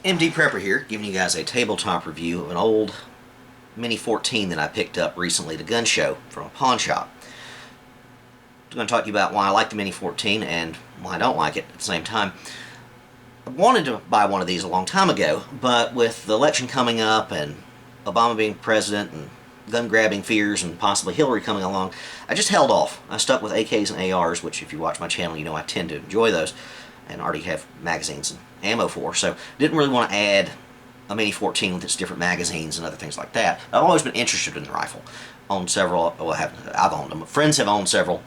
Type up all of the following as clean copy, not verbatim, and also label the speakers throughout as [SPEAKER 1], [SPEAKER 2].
[SPEAKER 1] MD Prepper here, giving you guys a tabletop review of an old Mini 14 that I picked up recently at a gun show from a pawn shop. I'm going to talk to you about why I like the Mini 14 and why I don't like it at the same time. I wanted to buy one of these a long time ago, but with the election coming up and Obama being president and gun-grabbing fears and possibly Hillary coming along, I just held off. I stuck with AKs and ARs, which if you watch my channel you know I tend to enjoy those and already have magazines and ammo for, so didn't really want to add a Mini 14 with its different magazines and other things like that. I've always been interested in the rifle. Owned several, well I've owned them, friends have owned several,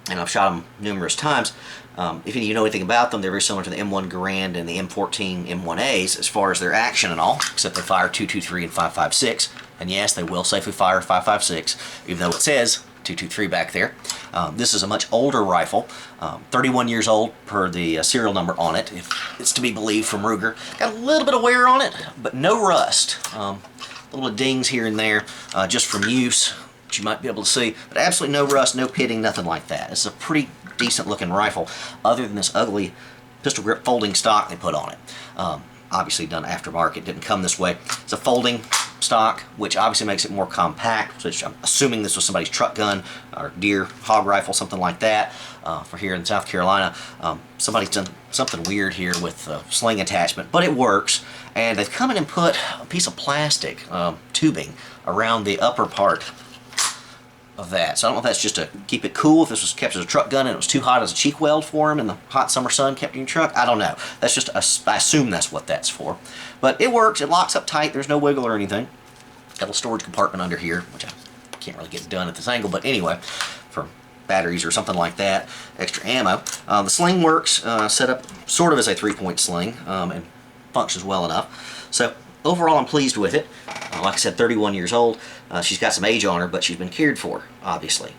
[SPEAKER 1] and I've shot them numerous times. If you know anything about them, they're very similar to the M1 Garand and the M14 M1As as far as their action and all, except they fire .223 and .556, and yes, they will safely fire .556, even though it says .223 back there. This is a much older rifle, 31 years old per the serial number on it, if it's to be believed from Ruger. Got a little bit of wear on it, but no rust. Little dings here and there, just from use, that you might be able to see, but absolutely no rust, no pitting, nothing like that. It's a pretty decent looking rifle, other than this ugly pistol grip folding stock they put on it. Obviously done aftermarket, didn't come this way. It's a folding stock, which obviously makes it more compact, which I'm assuming this was somebody's truck gun or deer hog rifle, something like that, for here in South Carolina. Somebody's done something weird here with sling attachment, but it works. And they've come in and put a piece of plastic tubing around the upper part of that. So I don't know if that's just to keep it cool, if this was kept as a truck gun and it was too hot as a cheek weld for him and the hot summer sun kept in your truck. I don't know. That's just, I assume that's what that's for. But it works. It locks up tight. There's no wiggle or anything. Got a little storage compartment under here, which I can't really get done at this angle, but anyway, for batteries or something like that, extra ammo. The sling works, set up sort of as a 3-point sling, and functions well enough. So overall, I'm pleased with it. Like I said, 31 years old. She's got some age on her, but she's been cared for, obviously.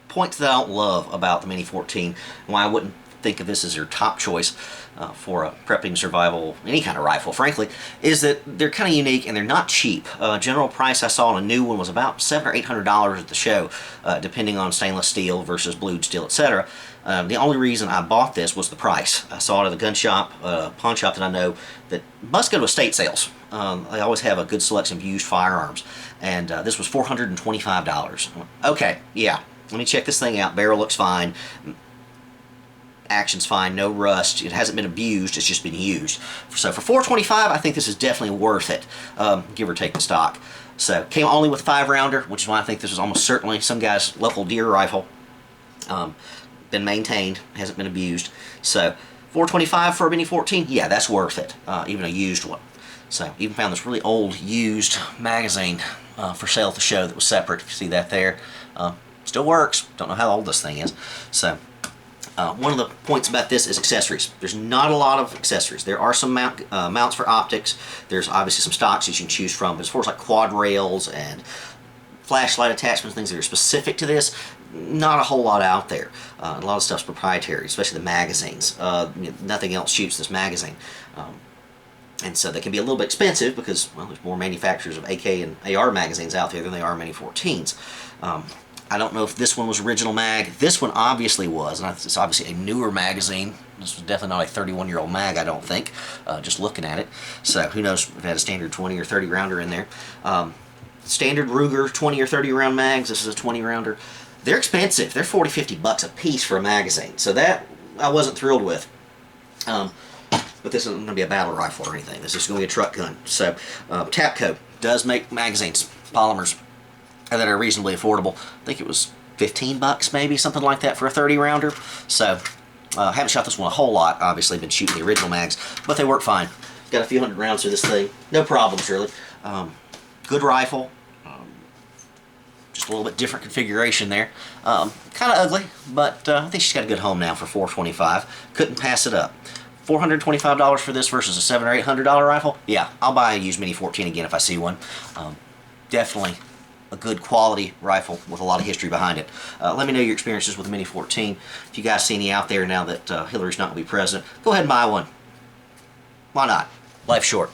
[SPEAKER 1] Points that I don't love about the Mini 14, and why I wouldn't think of this as your top choice for a prepping, survival, any kind of rifle, frankly, is that they're kind of unique and they're not cheap. General price I saw on a new one was about $700 or $800 at the show, depending on stainless steel versus blued steel, etc. The only reason I bought this was the price. I saw it at a gun shop, pawn shop that I know that must go to estate sales. They always have a good selection of used firearms, and this was $425. Okay, yeah, let me check this thing out. Barrel looks fine. Action's fine, no rust. It hasn't been abused, it's just been used. So for $425, I think this is definitely worth it, give or take the stock. So came only with 5-rounder, which is why I think this was almost certainly some guy's local deer rifle. Been maintained, hasn't been abused. So $425 for a Mini 14, yeah, that's worth it, even a used one. So even found this really old used magazine for sale at the show that was separate. You see that there. Still works. Don't know how old this thing is. So one of the points about this is accessories. There's not a lot of accessories. There are some mounts for optics. There's obviously some stocks that you can choose from. But as far as like quad rails and flashlight attachments, things that are specific to this, not a whole lot out there. A lot of stuff's proprietary, especially the magazines. Nothing else shoots this magazine. And so they can be a little bit expensive because, well, there's more manufacturers of AK and AR magazines out there than there are Mini 14s. I don't know if this one was original mag. This one obviously was, and it's obviously a newer magazine. This was definitely not a 31-year-old mag, I don't think, just looking at it. So who knows if it had a standard 20 or 30 rounder in there. Standard Ruger 20 or 30 round mags, this is a 20 rounder. They're expensive. They're 40, 50 bucks a piece for a magazine. So that I wasn't thrilled with. But this isn't going to be a battle rifle or anything. This is going to be a truck gun. So Tapco does make magazines, polymers, that are reasonably affordable. I think it was 15 bucks maybe, something like that for a 30 rounder. So haven't shot this one a whole lot, obviously been shooting the original mags, but they work fine. Got a few hundred rounds through this thing. No problems really. Good rifle. Just a little bit different configuration there. Kind of ugly, but I think she's got a good home now for $425. Couldn't pass it up. $425 for this versus a $700 or $800 rifle? Yeah, I'll buy a used Mini 14 again if I see one. Definitely a good quality rifle with a lot of history behind it. Let me know your experiences with the Mini 14. If you guys see any out there now that Hillary's not going to be president, go ahead and buy one. Why not? Life's short.